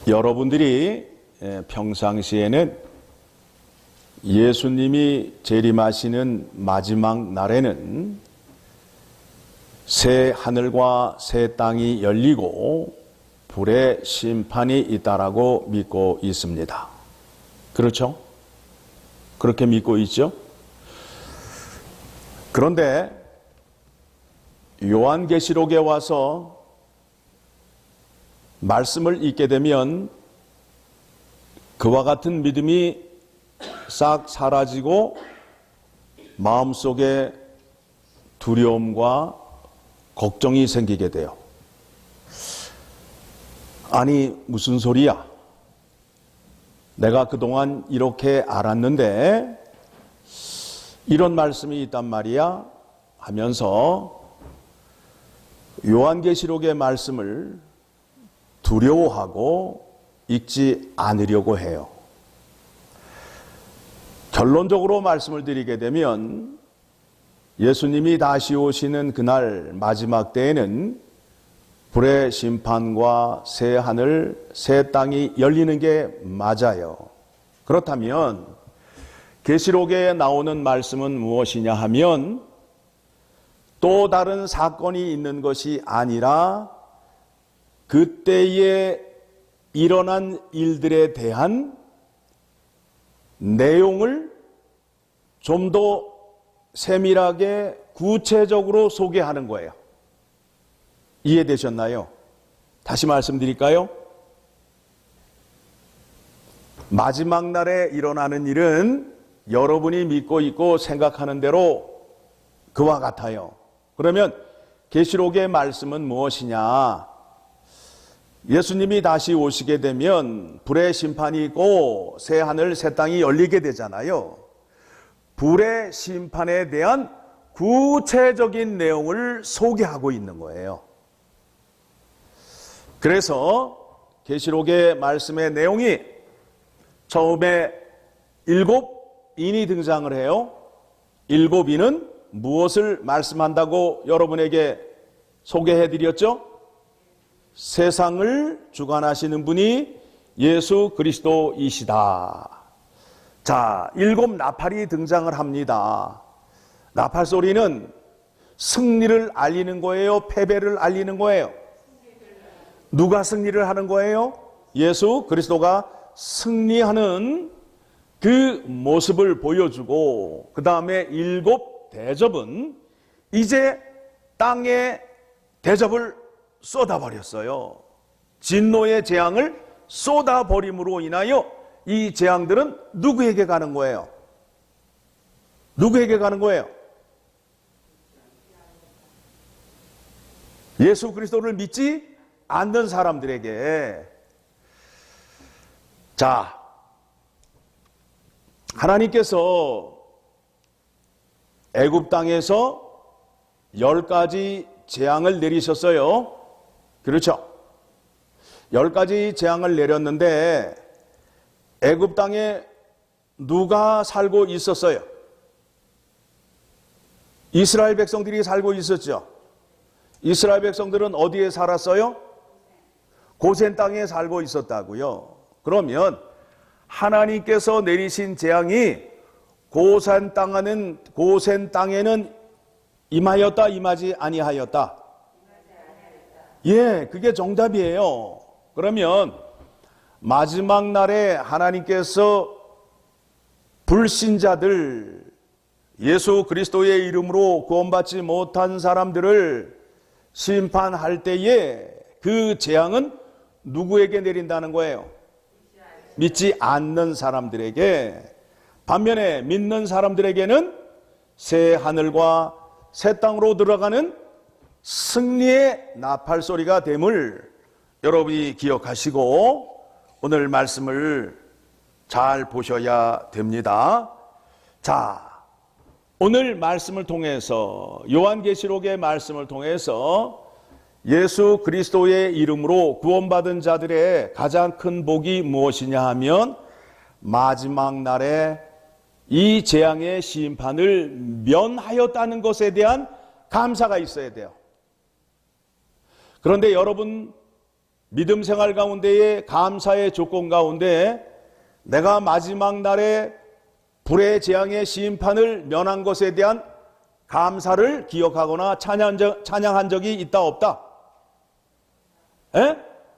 여러분들이 평상시에는 예수님이 재림하시는 마지막 날에는 새 하늘과 새 땅이 열리고 불의 심판이 있다라고 믿고 있습니다. 그렇죠? 그렇게 믿고 있죠? 그런데 요한계시록에 와서 말씀을 읽게 되면 그와 같은 믿음이 싹 사라지고 마음속에 두려움과 걱정이 생기게 돼요. 아니, 무슨 소리야? 내가 그동안 이렇게 알았는데 이런 말씀이 있단 말이야? 하면서 요한계시록의 말씀을 두려워하고 읽지 않으려고 해요. 결론적으로 말씀을 드리게 되면 예수님이 다시 오시는 그날 마지막 때에는 불의 심판과 새 하늘, 새 땅이 열리는 게 맞아요. 그렇다면 계시록에 나오는 말씀은 무엇이냐 하면 또 다른 사건이 있는 것이 아니라 그때에 일어난 일들에 대한 내용을 좀 더 세밀하게 구체적으로 소개하는 거예요. 이해되셨나요? 다시 말씀드릴까요? 마지막 날에 일어나는 일은 여러분이 믿고 있고 생각하는 대로 그와 같아요. 그러면 계시록의 말씀은 무엇이냐? 예수님이 다시 오시게 되면 불의 심판이 있고 새 하늘 새 땅이 열리게 되잖아요. 불의 심판에 대한 구체적인 내용을 소개하고 있는 거예요. 그래서 계시록의 말씀의 내용이 처음에 7인이 등장을 해요. 7인은 무엇을 말씀한다고 여러분에게 소개해드렸죠? 세상을 주관하시는 분이 예수 그리스도이시다. 자, 7 나팔이 등장을 합니다. 나팔 소리는 승리를 알리는 거예요? 패배를 알리는 거예요? 누가 승리를 하는 거예요? 예수 그리스도가 승리하는 그 모습을 보여주고 그 다음에 7 대접은 이제 땅에 대접을 쏟아버렸어요. 진노의 재앙을 쏟아버림으로 인하여 이 재앙들은 누구에게 가는 거예요? 누구에게 가는 거예요? 예수 그리스도를 믿지 않는 사람들에게. 자, 하나님께서 애굽 땅에서 10가지 재앙을 내리셨어요. 그렇죠? 10가지 재앙을 내렸는데 애굽 땅에 누가 살고 있었어요? 이스라엘 백성들이 살고 있었죠. 이스라엘 백성들은 어디에 살았어요? 고센 땅에 살고 있었다고요. 그러면 하나님께서 내리신 재앙이 고센 땅에는 임하였다, 임하지 아니하였다? 예, 그게 정답이에요. 그러면 마지막 날에 하나님께서 불신자들, 예수 그리스도의 이름으로 구원받지 못한 사람들을 심판할 때에 그 재앙은 누구에게 내린다는 거예요? 믿지 않는 사람들에게. 반면에 믿는 사람들에게는 새 하늘과 새 땅으로 들어가는 승리의 나팔 소리가 됨을 여러분이 기억하시고 오늘 말씀을 잘 보셔야 됩니다. 자, 오늘 말씀을 통해서 요한계시록의 말씀을 통해서 예수 그리스도의 이름으로 구원받은 자들의 가장 큰 복이 무엇이냐 하면 마지막 날에 이 재앙의 심판을 면하였다는 것에 대한 감사가 있어야 돼요. 그런데 여러분, 믿음 생활 가운데의 감사의 조건 가운데 내가 마지막 날에 불의 재앙의 심판을 면한 것에 대한 감사를 기억하거나 찬양한 적이 있다 없다?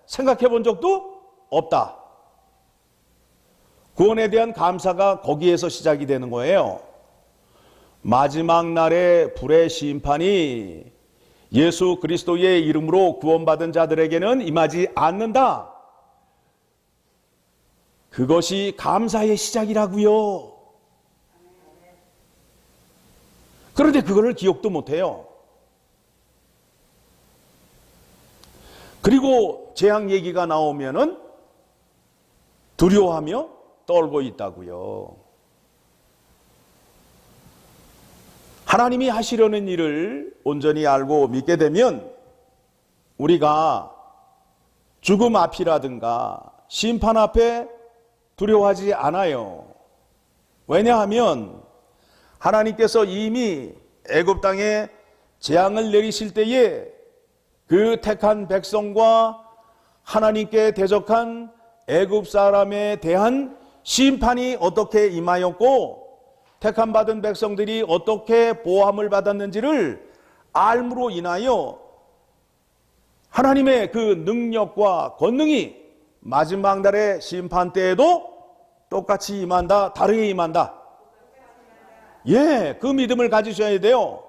생각해 본 적도 없다. 구원에 대한 감사가 거기에서 시작이 되는 거예요. 마지막 날의 불의 심판이 예수 그리스도의 이름으로 구원받은 자들에게는 임하지 않는다. 그것이 감사의 시작이라고요. 그런데 그거를 기억도 못해요. 그리고 재앙 얘기가 나오면은 두려워하며 떨고 있다고요. 하나님이 하시려는 일을 온전히 알고 믿게 되면 우리가 죽음 앞이라든가 심판 앞에 두려워하지 않아요. 왜냐하면 하나님께서 이미 애굽 땅에 재앙을 내리실 때에 그 택한 백성과 하나님께 대적한 애굽 사람에 대한 심판이 어떻게 임하였고 택함 받은 백성들이 어떻게 보함을 받았는지를 알므로 인하여 하나님의 그 능력과 권능이 마지막 날의 심판 때에도 똑같이 임한다, 다르게 임한다. 그 믿음을 가지셔야 돼요.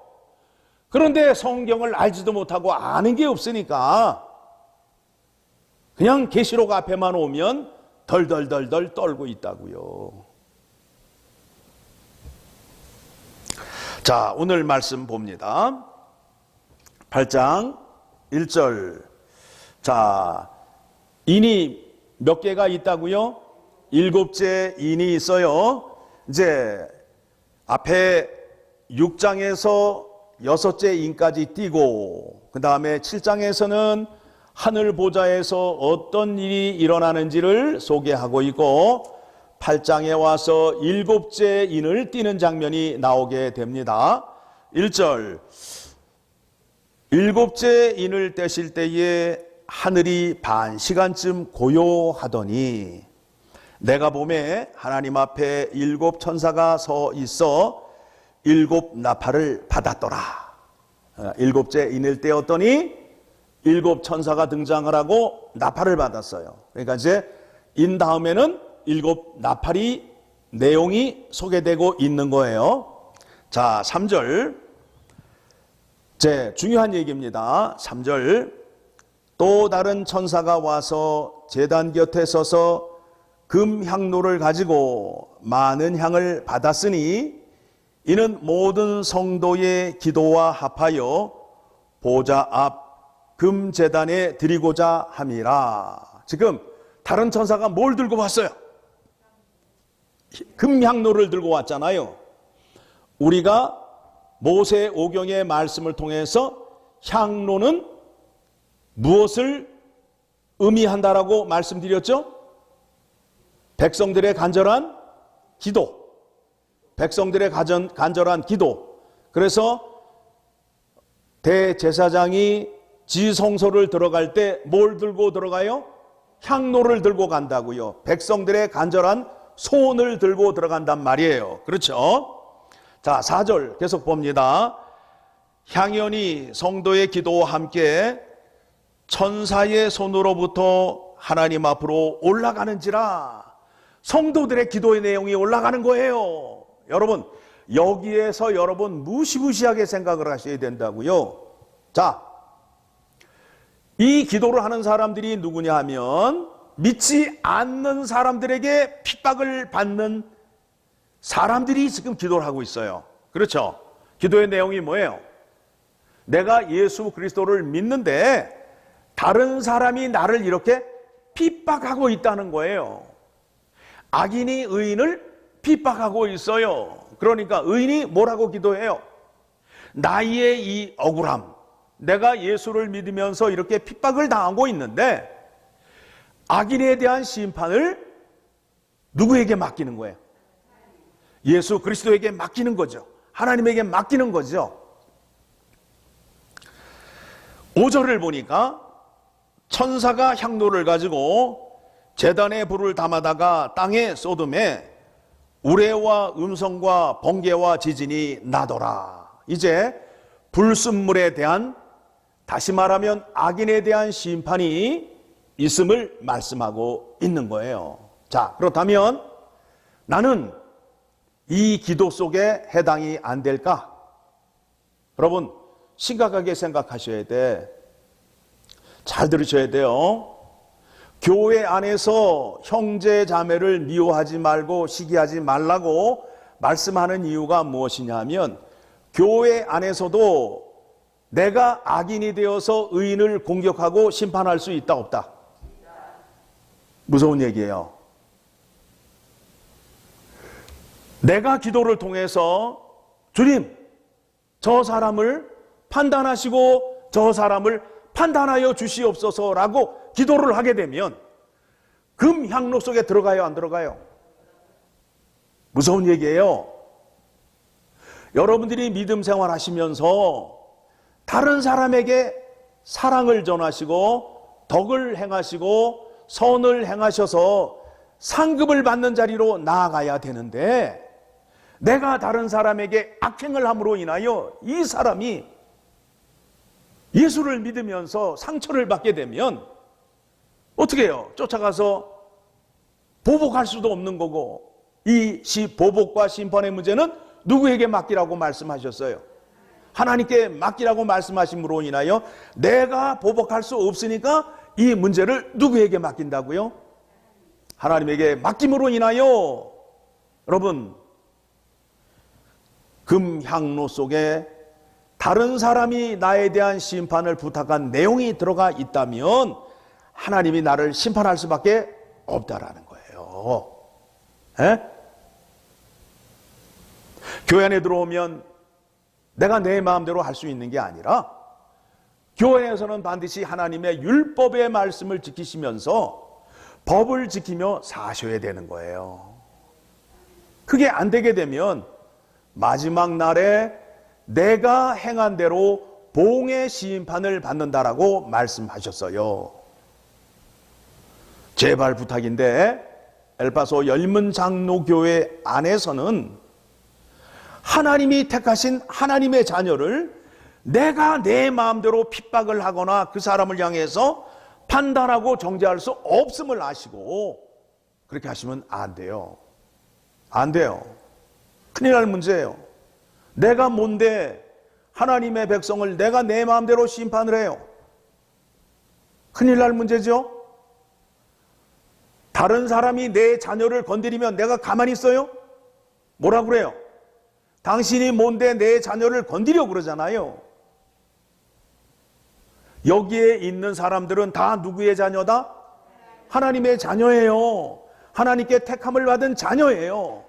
그런데 성경을 알지도 못하고 아는 게 없으니까 그냥 계시록 앞에만 오면 덜덜덜덜 떨고 있다고요. 자, 오늘 말씀 봅니다. 8장 1절. 자, 인이 몇 개가 있다고요? 7째 인이 있어요. 이제 앞에 6장에서 6째 인까지 띄고 그 다음에 7장에서는 하늘 보좌에서 어떤 일이 일어나는지를 소개하고 있고 8장에 와서 7째 인을 띄는 장면이 나오게 됩니다. 1절. 7째 인을 떼실 때에 하늘이 반 시간쯤 고요하더니 내가 보매 하나님 앞에 7 천사가 서 있어 7 나팔을 받았더라. 7째 인을 떼었더니 7 천사가 등장을 하고 나팔을 받았어요. 그러니까 이제 인 다음에는 7 나팔이 내용이 소개되고 있는 거예요. 자, 3절. 중요한 얘기입니다. 3절. 또 다른 천사가 와서 제단 곁에 서서 금 향로를 가지고 많은 향을 받았으니 이는 모든 성도의 기도와 합하여 보좌 앞 금 제단에 드리고자 함이라. 지금 다른 천사가 뭘 들고 왔어요? 금향로를 들고 왔잖아요. 우리가 모세 오경의 말씀을 통해서 향로는 무엇을 의미한다라고 말씀드렸죠? 백성들의 간절한 기도. 백성들의 간절한 기도. 그래서 대제사장이 지성소를 들어갈 때 뭘 들고 들어가요? 향로를 들고 간다고요. 백성들의 간절한 소원을 들고 들어간단 말이에요. 그렇죠? 자, 4절 계속 봅니다. 향연이 성도의 기도와 함께 천사의 손으로부터 하나님 앞으로 올라가는지라. 성도들의 기도의 내용이 올라가는 거예요. 여러분, 여기에서 여러분 무시무시하게 생각을 하셔야 된다고요. 자, 이 기도를 하는 사람들이 누구냐 하면 믿지 않는 사람들에게 핍박을 받는 사람들이 지금 기도를 하고 있어요. 그렇죠? 기도의 내용이 뭐예요? 내가 예수 그리스도를 믿는데 다른 사람이 나를 이렇게 핍박하고 있다는 거예요. 악인이 의인을 핍박하고 있어요. 그러니까 의인이 뭐라고 기도해요? 나의 이 억울함, 내가 예수를 믿으면서 이렇게 핍박을 당하고 있는데 악인에 대한 심판을 누구에게 맡기는 거예요? 예수 그리스도에게 맡기는 거죠. 하나님에게 맡기는 거죠. 5절을 보니까 천사가 향로를 가지고 제단에 불을 담아다가 땅에 쏟음에 우레와 음성과 번개와 지진이 나더라. 이제 불순물에 대한, 다시 말하면 악인에 대한 심판이 있음을 말씀하고 있는 거예요. 자, 그렇다면 나는 이 기도 속에 해당이 안 될까? 여러분, 심각하게 생각하셔야 돼. 잘 들으셔야 돼요. 교회 안에서 형제 자매를 미워하지 말고 시기하지 말라고 말씀하는 이유가 무엇이냐면, 교회 안에서도 내가 악인이 되어서 의인을 공격하고 심판할 수 있다 없다? 무서운 얘기예요. 내가 기도를 통해서 주님, 저 사람을 판단하시고 저 사람을 판단하여 주시옵소서라고 기도를 하게 되면 금향로 속에 들어가요, 안 들어가요? 무서운 얘기예요. 여러분들이 믿음 생활 하시면서 다른 사람에게 사랑을 전하시고 덕을 행하시고 선을 행하셔서 상급을 받는 자리로 나아가야 되는데, 내가 다른 사람에게 악행을 함으로 인하여 이 사람이 예수를 믿으면서 상처를 받게 되면 어떻게 해요? 쫓아가서 보복할 수도 없는 거고, 이 보복과 심판의 문제는 누구에게 맡기라고 말씀하셨어요? 하나님께 맡기라고 말씀하심으로 인하여 내가 보복할 수 없으니까 이 문제를 누구에게 맡긴다고요? 하나님에게 맡김으로 인하여, 여러분, 금향로 속에 다른 사람이 나에 대한 심판을 부탁한 내용이 들어가 있다면 하나님이 나를 심판할 수밖에 없다라는 거예요. 에? 교회 안에 들어오면 내가 내 마음대로 할 수 있는 게 아니라 교회에서는 반드시 하나님의 율법의 말씀을 지키시면서 법을 지키며 사셔야 되는 거예요. 그게 안 되게 되면 마지막 날에 내가 행한 대로 봉의 심판을 받는다라고 말씀하셨어요. 제발 부탁인데 엘파소 열문장로교회 안에서는 하나님이 택하신 하나님의 자녀를 내가 내 마음대로 핍박을 하거나 그 사람을 향해서 판단하고 정죄할 수 없음을 아시고 그렇게 하시면 안 돼요. 안 돼요. 큰일 날 문제예요. 내가 뭔데 하나님의 백성을 내가 내 마음대로 심판을 해요? 큰일 날 문제죠. 다른 사람이 내 자녀를 건드리면 내가 가만히 있어요? 뭐라 그래요? 당신이 뭔데 내 자녀를 건드려 그러잖아요. 여기에 있는 사람들은 다 누구의 자녀다? 하나님의 자녀예요. 하나님께 택함을 받은 자녀예요.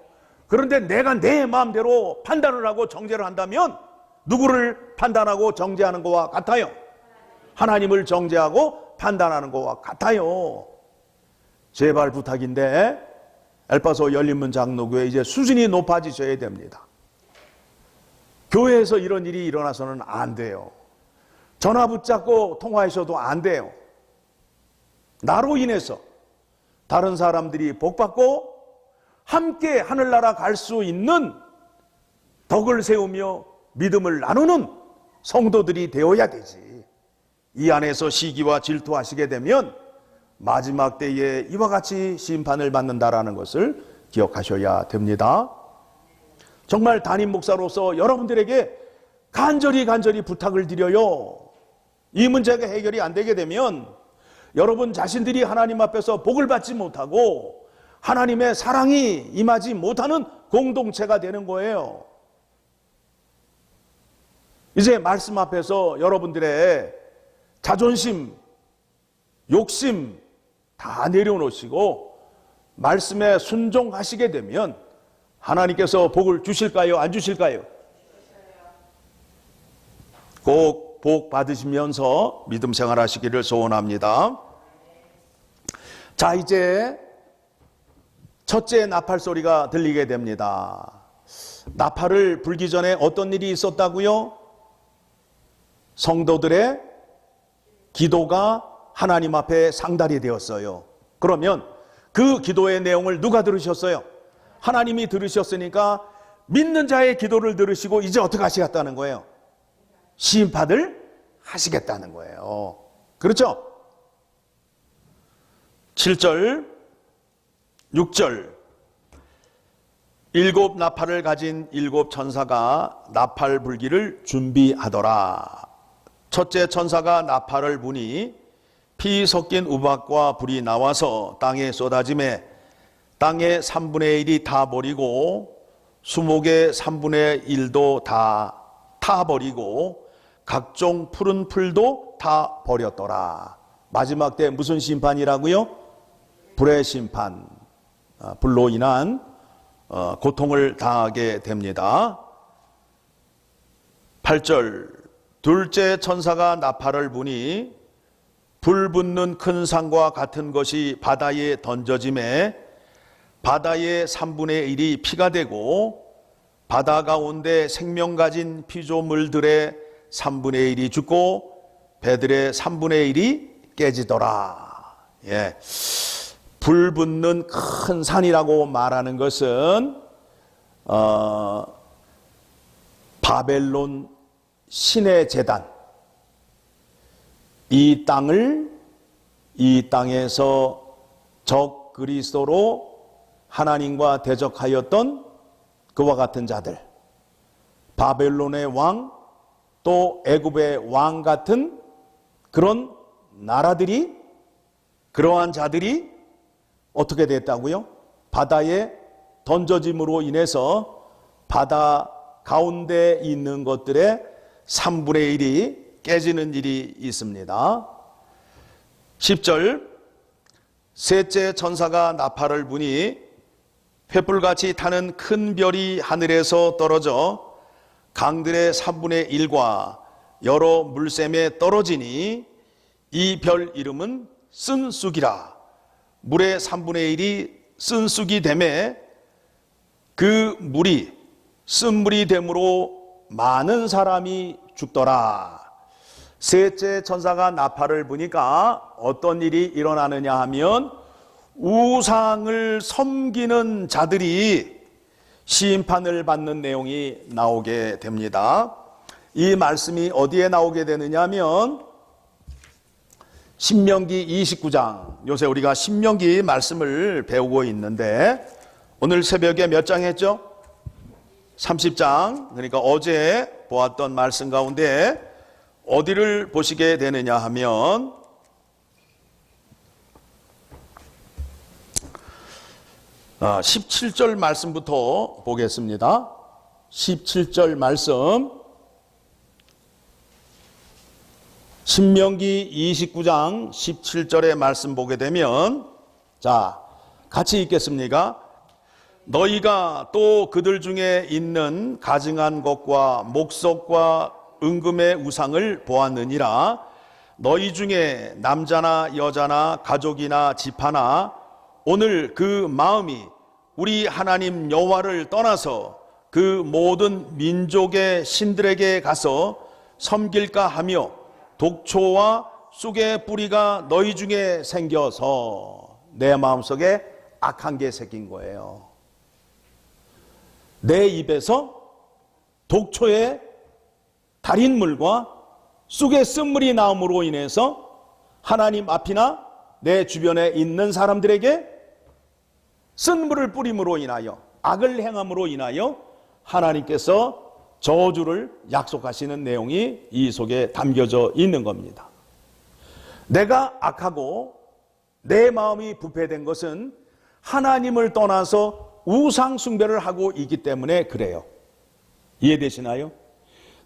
그런데 내가 내 마음대로 판단을 하고 정죄를 한다면 누구를 판단하고 정죄하는 것과 같아요? 하나님을 정죄하고 판단하는 것과 같아요. 제발 부탁인데 엘파소 열린문 장로교회 이제 수준이 높아지셔야 됩니다. 교회에서 이런 일이 일어나서는 안 돼요. 전화 붙잡고 통화하셔도 안 돼요. 나로 인해서 다른 사람들이 복받고 함께 하늘나라 갈 수 있는 덕을 세우며 믿음을 나누는 성도들이 되어야 되지. 이 안에서 시기와 질투하시게 되면 마지막 때에 이와 같이 심판을 받는다라는 것을 기억하셔야 됩니다. 정말 담임 목사로서 여러분들에게 간절히 부탁을 드려요. 이 문제가 해결이 안 되게 되면 여러분 자신들이 하나님 앞에서 복을 받지 못하고 하나님의 사랑이 임하지 못하는 공동체가 되는 거예요. 이제 말씀 앞에서 여러분들의 자존심, 욕심 다 내려놓으시고 말씀에 순종하시게 되면 하나님께서 복을 주실까요? 안 주실까요? 꼭 복 받으시면서 믿음 생활하시기를 소원합니다. 자, 이제 첫째 나팔 소리가 들리게 됩니다. 나팔을 불기 전에 어떤 일이 있었다고요? 성도들의 기도가 하나님 앞에 상달이 되었어요. 그러면 그 기도의 내용을 누가 들으셨어요? 하나님이 들으셨으니까 믿는 자의 기도를 들으시고 이제 어떻게 하시겠다는 거예요? 심판을 하시겠다는 거예요. 그렇죠? 7절, 6절. 7 나팔을 가진 7 천사가 나팔 불기를 준비하더라. 첫째 천사가 나팔을 부니 피 섞인 우박과 불이 나와서 땅에 쏟아지매 땅의 3분의 1이 다 버리고 수목의 3분의 1도 다 타버리고 각종 푸른 풀도 다 버렸더라. 마지막 때 무슨 심판이라고요? 불의 심판, 불로 인한 고통을 당하게 됩니다. 8절. 둘째 천사가 나팔을 부니 불 붙는 큰 산과 같은 것이 바다에 던져짐에 바다의 3분의 1이 피가 되고 바다 가운데 생명 가진 피조물들의 3분의 1이 죽고 배들의 3분의 1이 깨지더라. 예. 불 붙는 큰 산이라고 말하는 것은 바벨론 신의 제단, 이 땅에서 적 그리스도로 하나님과 대적하였던 그와 같은 자들, 바벨론의 왕, 또 애굽의 왕 같은 그런 나라들이, 그러한 자들이 어떻게 됐다고요? 바다에 던져짐으로 인해서 바다 가운데 있는 것들의 3분의 1이 깨지는 일이 있습니다. 10절. 셋째 천사가 나팔을 부니 횃불같이 타는 큰 별이 하늘에서 떨어져 강들의 3분의 1과 여러 물샘에 떨어지니 이 별 이름은 쓴쑥이라. 물의 3분의 1이 쓴쑥이 되매 그 물이 쓴물이 되므로 많은 사람이 죽더라. 셋째 천사가 나팔을 부니까 어떤 일이 일어나느냐 하면 우상을 섬기는 자들이 심판을 받는 내용이 나오게 됩니다. 이 말씀이 어디에 나오게 되느냐 하면 신명기 29장, 요새 우리가 신명기 말씀을 배우고 있는데 오늘 새벽에 몇 장 했죠? 30장. 그러니까 어제 보았던 말씀 가운데 어디를 보시게 되느냐 하면 17절 말씀부터 보겠습니다. 17절 말씀, 신명기 29장 17절의 말씀 보게 되면, 자, 같이 읽겠습니까? 너희가 또 그들 중에 있는 가증한 것과 목석과 은금의 우상을 보았느니라. 너희 중에 남자나 여자나 가족이나 집하나 오늘 그 마음이 우리 하나님 여호와를 떠나서 그 모든 민족의 신들에게 가서 섬길까 하며 독초와 쑥의 뿌리가 너희 중에 생겨서, 내 마음속에 악한 게 생긴 거예요. 내 입에서 독초의 달인 물과 쑥의 쓴물이 나옴으로 인해서 하나님 앞이나 내 주변에 있는 사람들에게 쓴물을 뿌림으로 인하여, 악을 행함으로 인하여 하나님께서 저주를 약속하시는 내용이 이 속에 담겨져 있는 겁니다. 내가 악하고 내 마음이 부패된 것은 하나님을 떠나서 우상 숭배를 하고 있기 때문에 그래요. 이해되시나요?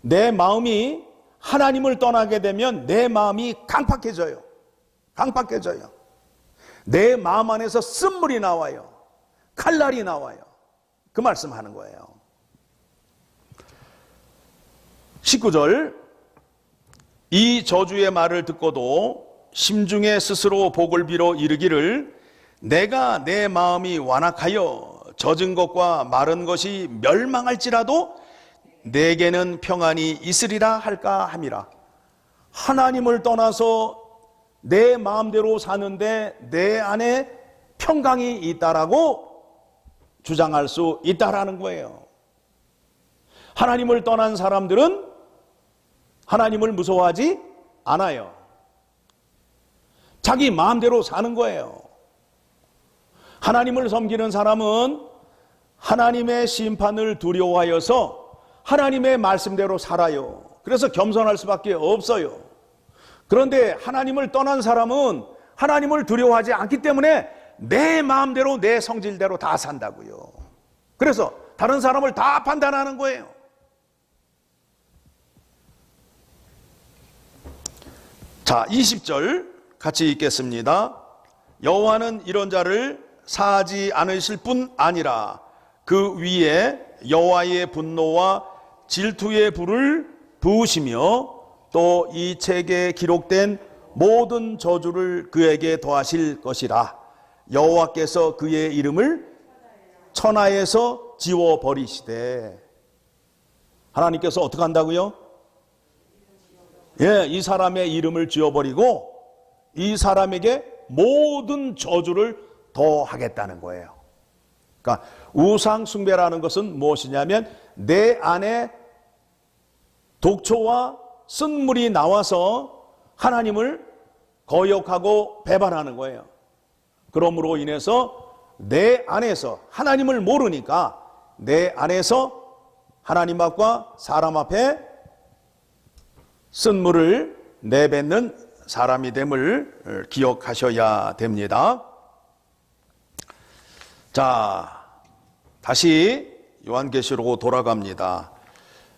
내 마음이 하나님을 떠나게 되면 내 마음이 강팍해져요. 강팍해져요. 내 마음 안에서 쓴물이 나와요. 칼날이 나와요. 그 말씀하는 거예요. 19절. 이 저주의 말을 듣고도 심중에 스스로 복을 빌어 이르기를, 내가 내 마음이 완악하여 젖은 것과 마른 것이 멸망할지라도 내게는 평안이 있으리라 할까 함이라. 하나님을 떠나서 내 마음대로 사는데 내 안에 평강이 있다라고 주장할 수 있다라는 거예요. 하나님을 떠난 사람들은 하나님을 무서워하지 않아요. 자기 마음대로 사는 거예요. 하나님을 섬기는 사람은 하나님의 심판을 두려워하여서 하나님의 말씀대로 살아요. 그래서 겸손할 수밖에 없어요. 그런데 하나님을 떠난 사람은 하나님을 두려워하지 않기 때문에 내 마음대로 내 성질대로 다 산다고요. 그래서 다른 사람을 다 판단하는 거예요. 자, 20절 같이 읽겠습니다. 여호와는 이런 자를 사하지 않으실 뿐 아니라 그 위에 여호와의 분노와 질투의 불을 부으시며 또 이 책에 기록된 모든 저주를 그에게 더하실 것이라. 여호와께서 그의 이름을 천하에서 지워버리시되. 하나님께서 어떻게 한다고요? 이 사람의 이름을 지워버리고 이 사람에게 모든 저주를 더하겠다는 거예요. 그러니까 우상 숭배라는 것은 무엇이냐면 내 안에 독초와 쓴물이 나와서 하나님을 거역하고 배반하는 거예요. 그러므로 인해서 내 안에서 하나님을 모르니까 내 안에서 하나님 앞과 사람 앞에 쓴물을 내뱉는 사람이 됨을 기억하셔야 됩니다. 자, 다시 요한계시록으로 돌아갑니다.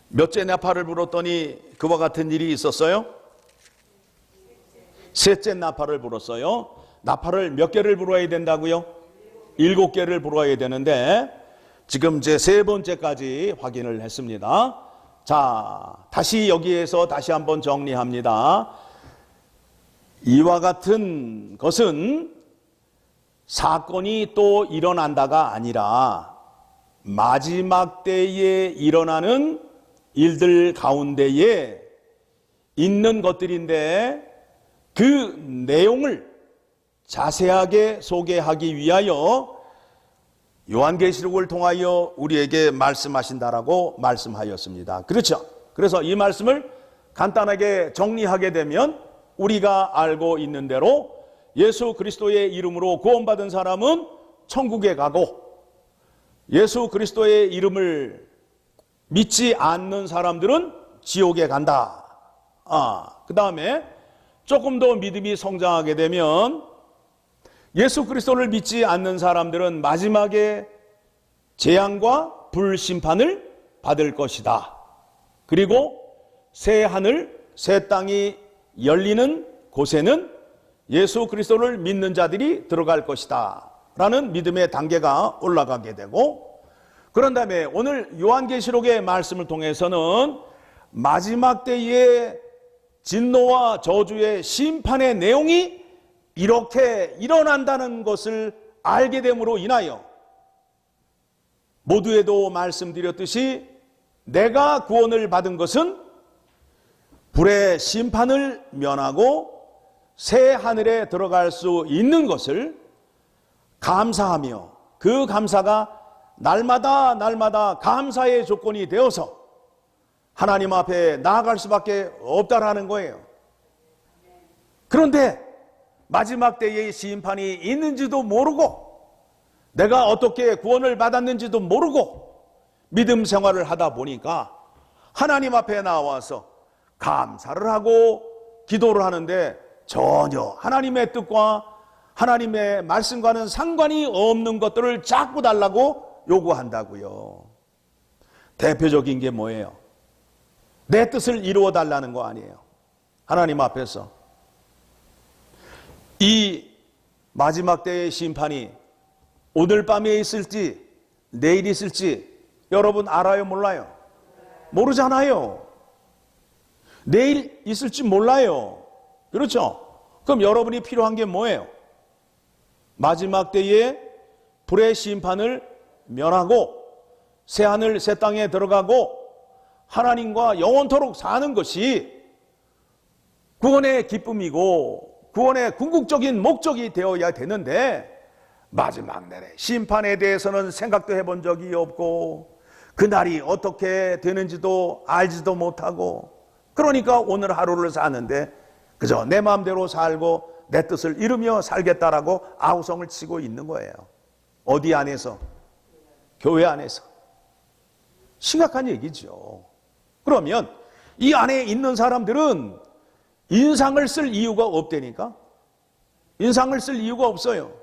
몇째 나팔을 불었더니 그와 같은 일이 있었어요? 셋째 나팔을 불었어요. 나팔을 몇 개를 불어야 된다고요? 7개를 불어야 되는데 지금 제 세 번째까지 확인을 했습니다. 자, 다시 여기에서 다시 한번 정리합니다. 이와 같은 것은 사건이 또 일어난다가 아니라 마지막 때에 일어나는 일들 가운데에 있는 것들인데 그 내용을 자세하게 소개하기 위하여 요한계시록을 통하여 우리에게 말씀하신다라고 말씀하였습니다. 그렇죠? 그래서 이 말씀을 간단하게 정리하게 되면 우리가 알고 있는 대로 예수 그리스도의 이름으로 구원받은 사람은 천국에 가고 예수 그리스도의 이름을 믿지 않는 사람들은 지옥에 간다. 그 다음에 조금 더 믿음이 성장하게 되면 예수 그리스도를 믿지 않는 사람들은 마지막에 재앙과 불심판을 받을 것이다. 그리고 새 하늘, 새 땅이 열리는 곳에는 예수 그리스도를 믿는 자들이 들어갈 것이다 라는 믿음의 단계가 올라가게 되고, 그런 다음에 오늘 요한계시록의 말씀을 통해서는 마지막 때의 진노와 저주의 심판의 내용이 이렇게 일어난다는 것을 알게 됨으로 인하여 모두에도 말씀드렸듯이 내가 구원을 받은 것은 불의 심판을 면하고 새 하늘에 들어갈 수 있는 것을 감사하며 그 감사가 날마다 감사의 조건이 되어서 하나님 앞에 나아갈 수밖에 없다라는 거예요. 그런데 마지막 때의 심판이 있는지도 모르고 내가 어떻게 구원을 받았는지도 모르고 믿음 생활을 하다 보니까 하나님 앞에 나와서 감사를 하고 기도를 하는데 전혀 하나님의 뜻과 하나님의 말씀과는 상관이 없는 것들을 자꾸 달라고 요구한다고요. 대표적인 게 뭐예요? 내 뜻을 이루어 달라는 거 아니에요. 하나님 앞에서 이 마지막 때의 심판이 오늘 밤에 있을지 내일 있을지 여러분 알아요? 몰라요? 모르잖아요. 내일 있을지 몰라요. 그렇죠? 그럼 여러분이 필요한 게 뭐예요? 마지막 때에 불의 심판을 면하고 새하늘 새 땅에 들어가고 하나님과 영원토록 사는 것이 구원의 기쁨이고 구원의 궁극적인 목적이 되어야 되는데 마지막 날에 심판에 대해서는 생각도 해본 적이 없고 그날이 어떻게 되는지도 알지도 못하고 그러니까 오늘 하루를 사는데 그저 내 마음대로 살고 내 뜻을 이루며 살겠다라고 아우성을 치고 있는 거예요. 어디 안에서? 교회 안에서. 심각한 얘기죠. 그러면 이 안에 있는 사람들은 인상을 쓸 이유가 없다니까? 인상을 쓸 이유가 없어요.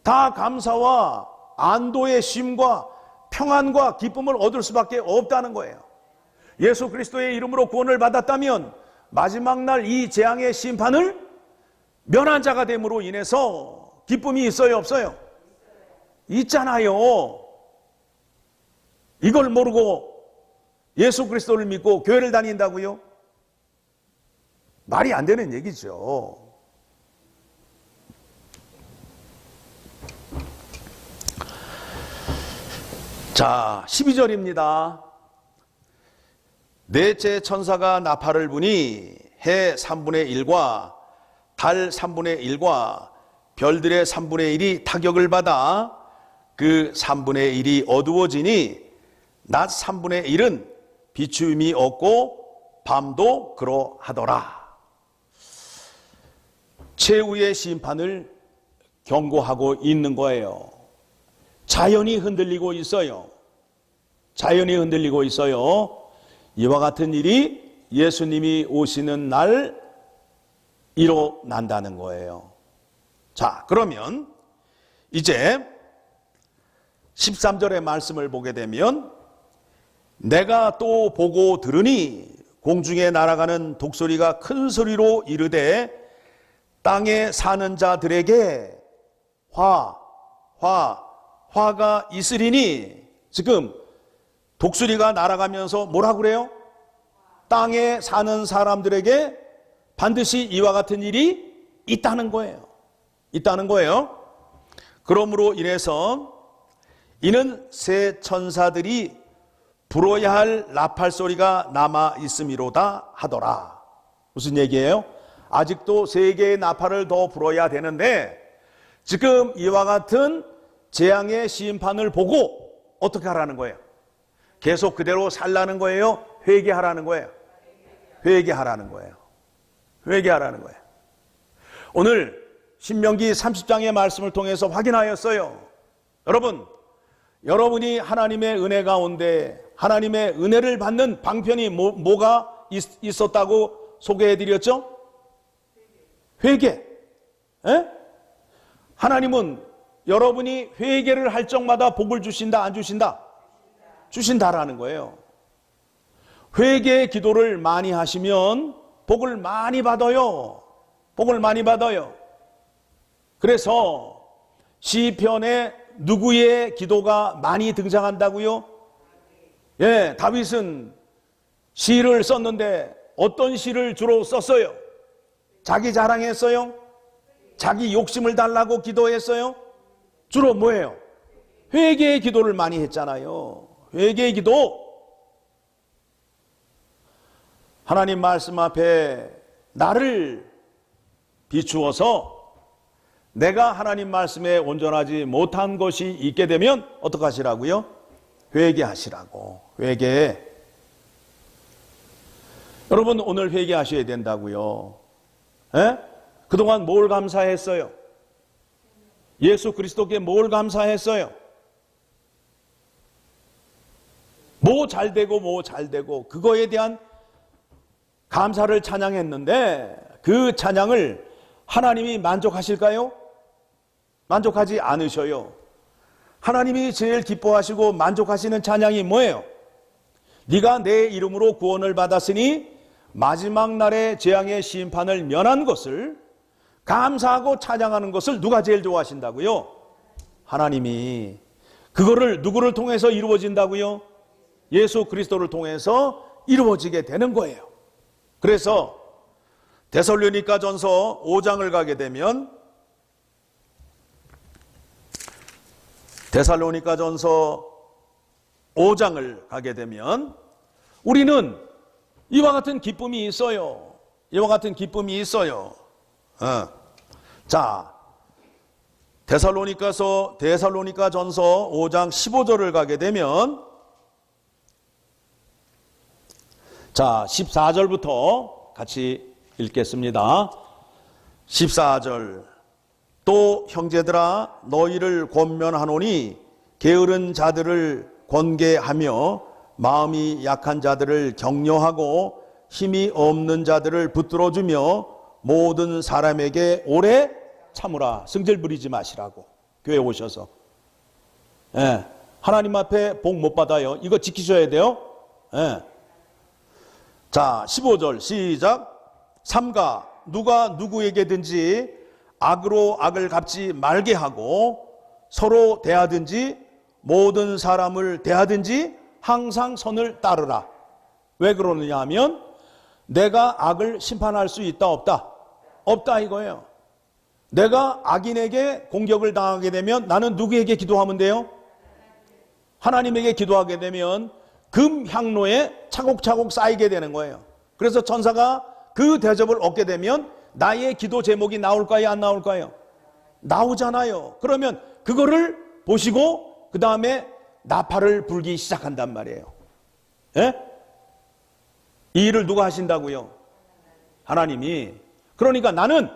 다 감사와 안도의 쉼과 평안과 기쁨을 얻을 수밖에 없다는 거예요. 예수 그리스도의 이름으로 구원을 받았다면 마지막 날 이 재앙의 심판을 면한 자가 됨으로 인해서 기쁨이 있어요, 없어요? 있잖아요. 이걸 모르고 예수 그리스도를 믿고 교회를 다닌다고요? 말이 안 되는 얘기죠. 자, 12절입니다. 넷째 천사가 나팔을 부니 해 3분의 1과 달 3분의 1과 별들의 3분의 1이 타격을 받아 그 3분의 1이 어두워지니 낮 3분의 1은 비추임이 없고 밤도 그러하더라. 최후의 심판을 경고하고 있는 거예요. 자연이 흔들리고 있어요. 자연이 흔들리고 있어요. 이와 같은 일이 예수님이 오시는 날 일어난다는 거예요. 자, 그러면 이제 13절의 말씀을 보게 되면 내가 또 보고 들으니 공중에 날아가는 독소리가 큰 소리로 이르되 땅에 사는 자들에게 화가 있으리니 지금 독수리가 날아가면서 뭐라 그래요? 땅에 사는 사람들에게 반드시 이와 같은 일이 있다는 거예요. 있다는 거예요. 그러므로 인해서 이는 새 천사들이 불어야 할 나팔 소리가 남아 있음이로다 하더라. 무슨 얘기예요? 아직도 세 개의 나팔을 더 불어야 되는데 지금 이와 같은 재앙의 심판을 보고 어떻게 하라는 거예요? 계속 그대로 살라는 거예요? 회개하라는 거예요? 회개하라는 거예요. 회개하라는 거예요. 오늘 신명기 30장의 말씀을 통해서 확인하였어요. 여러분이 하나님의 은혜 가운데 하나님의 은혜를 받는 방편이 뭐가 있었다고 소개해드렸죠? 회개. 에? 하나님은 여러분이 회개를 할 적마다 복을 주신다, 안 주신다? 주신다라는 거예요. 회개의 기도를 많이 하시면 복을 많이 받아요. 복을 많이 받아요. 그래서 시편에 누구의 기도가 많이 등장한다고요? 예, 다윗은 시를 썼는데 어떤 시를 주로 썼어요? 자기 자랑했어요? 자기 욕심을 달라고 기도했어요? 주로 뭐예요? 회개의 기도를 많이 했잖아요. 회개의 기도. 하나님 말씀 앞에 나를 비추어서 내가 하나님 말씀에 온전하지 못한 것이 있게 되면 어떻게 하시라고요? 회개하시라고. 회개. 여러분 오늘 회개하셔야 된다고요. 에? 그동안 뭘 감사했어요? 예수 그리스도께 뭘 감사했어요? 뭐 잘되고 그거에 대한 감사를 찬양했는데 그 찬양을 하나님이 만족하실까요? 만족하지 않으셔요. 하나님이 제일 기뻐하시고 만족하시는 찬양이 뭐예요? 네가 내 이름으로 구원을 받았으니 마지막 날의 재앙의 심판을 면한 것을 감사하고 찬양하는 것을 누가 제일 좋아하신다고요? 하나님이. 그거를 누구를 통해서 이루어진다고요? 예수 그리스도를 통해서 이루어지게 되는 거예요. 그래서 데살로니가전서 5장을 가게 되면 데살로니가전서 5장을 가게 되면 우리는 이와 같은 기쁨이 있어요. 이와 같은 기쁨이 있어요. 자, 데살로니가전서 5장 15절을 가게 되면, 자, 14절부터 같이 읽겠습니다. 14절. 또 형제들아, 너희를 권면하노니 게으른 자들을 권계하며 마음이 약한 자들을 격려하고 힘이 없는 자들을 붙들어주며 모든 사람에게 오래 참으라. 승질 부리지 마시라고. 교회 오셔서. 예, 하나님 앞에 복 못 받아요. 이거 지키셔야 돼요. 예. 자, 15절 시작. 삼가 누가 누구에게든지 악으로 악을 갚지 말게 하고 서로 대하든지 모든 사람을 대하든지 항상 선을 따르라. 왜 그러느냐 하면 내가 악을 심판할 수 있다 없다? 없다 이거예요. 내가 악인에게 공격을 당하게 되면 나는 누구에게 기도하면 돼요? 하나님에게 기도하게 되면 금향로에 차곡차곡 쌓이게 되는 거예요. 그래서 천사가 그 대접을 얻게 되면 나의 기도 제목이 나올까요? 안 나올까요? 나오잖아요. 그러면 그거를 보시고 그 다음에 나팔을 불기 시작한단 말이에요. 예? 이 일을 누가 하신다고요? 하나님이. 그러니까 나는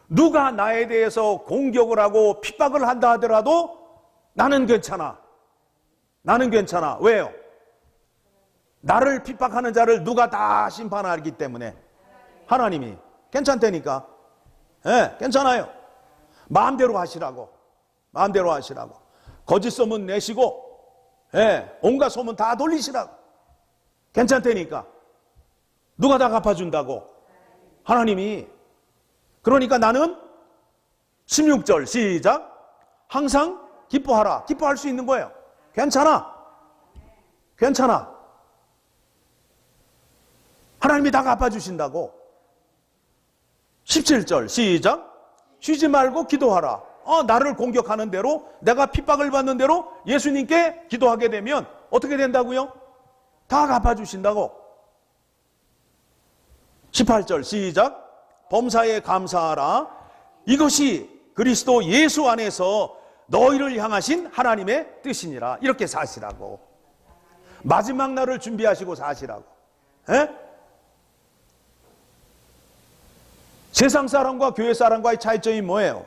누가 나에 대해서 공격을 하고 핍박을 한다 하더라도 나는 괜찮아. 나는 괜찮아. 왜요? 나를 핍박하는 자를 누가 다 심판하기 때문에 하나님이. 괜찮다니까. 예, 괜찮아요. 마음대로 하시라고. 마음대로 하시라고. 거짓 소문 내시고, 예, 온갖 소문 다 돌리시라고. 괜찮다니까. 누가 다 갚아준다고? 하나님이. 그러니까 나는 16절 시작. 항상 기뻐하라. 기뻐할 수 있는 거예요. 괜찮아. 괜찮아. 하나님이 다 갚아주신다고. 17절 시작. 쉬지 말고 기도하라. 나를 공격하는 대로, 내가 핍박을 받는 대로 예수님께 기도하게 되면 어떻게 된다고요? 다 갚아주신다고. 18절 시작. 범사에 감사하라. 이것이 그리스도 예수 안에서 너희를 향하신 하나님의 뜻이니라. 이렇게 사시라고. 마지막 날을 준비하시고 사시라고. 에? 세상 사람과 교회 사람과의 차이점이 뭐예요?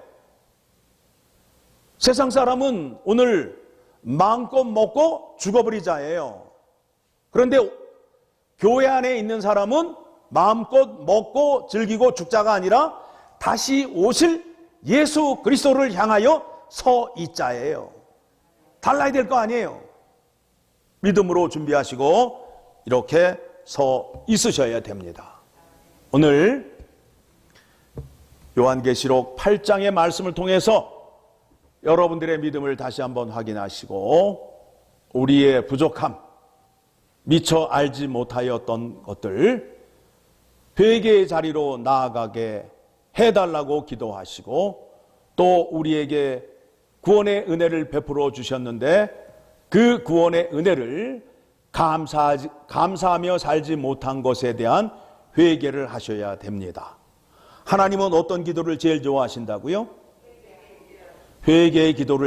세상 사람은 오늘 마음껏 먹고 죽어버리자예요. 그런데 교회 안에 있는 사람은 마음껏 먹고 즐기고 죽자가 아니라 다시 오실 예수 그리스도를 향하여 서 있자예요. 달라야 될 거 아니에요. 믿음으로 준비하시고 이렇게 서 있으셔야 됩니다. 오늘 요한계시록 8장의 말씀을 통해서 여러분들의 믿음을 다시 한번 확인하시고 우리의 부족함, 미처 알지 못하였던 것들 회개의 자리로 나아가게 해달라고 기도하시고 또 우리에게 구원의 은혜를 베풀어 주셨는데 그 구원의 은혜를 감사하며 살지 못한 것에 대한 회개를 하셔야 됩니다. 하나님은 어떤 기도를 제일 좋아하신다고요? 회개의 기도를